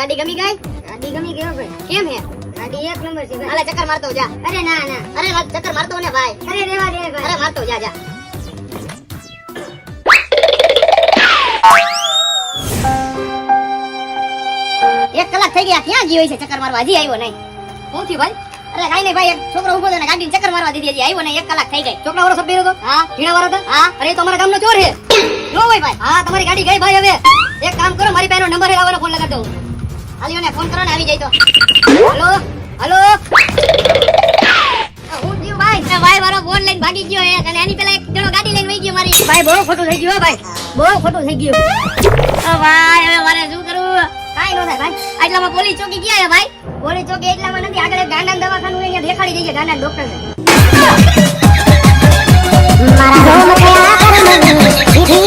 ગાડી ગમી ગઈ? ગાડી ગમી ગયો ભાઈ. કેમ હે? ગાડી એક નંબર છે ભાઈ. હાલે ચક્કર મારતો જા. અરે ના ના. અરે ચક્કર મારતો ને ભાઈ. અરે રેવા દે અરે ભાઈ. મારતો જા જા. એક કલાક થઈ ગયા, ક્યાં ગયો છે ચક્કર મારવા? હજી આવ્યો નહીં. શું થયું ભાઈ? અરે કાઈ નહીં ભાઈ, એક છોકરો ઉભો હતો ને ગાડીને ચક્કર મારવા દીધી, હજી આવ્યો નહીં. 1 કલાક થઈ ગઈ. છોકરા વાળો સભ્ય હતો? હા. ઝીણા વાળો હતો? હા. અરે એ તો અમારા ગામનો ચોર છે. નો હોય ભાઈ. હા, તમારી ગાડી ગઈ ભાઈ. હવે એક કામ કરો, મારી પાસે નંબર લાવવાનો, ફોન લગાડ દઉં. હાલીઓને ફોન કરો ને આવી જાય તો. Hello hello. હું થયું ભાઈ? ભાઈ મારો ફોન લઈને ભાગી ગયો હે અને એની પેલા એક જણો ગાડી લઈને વહી ગયો મારી. ભાઈ બહુ ખોટું થઈ ગયું હો ભાઈ, બહુ ખોટું થઈ ગયું. ભાઈ હવે મારે શું કરવું? કાઈ નો થાય ભાઈ. એટલામાં પોલીસ ચોકી ગયા હે ભાઈ. પોલીસ ચોકી એટલામાં નથી, આગળ એક ગાંડા દવાખાનું અહીંયા દેખાડી દઈએ ગાંડા ડોક્ટરને. મારા રોમ થયા કરમ ધીરે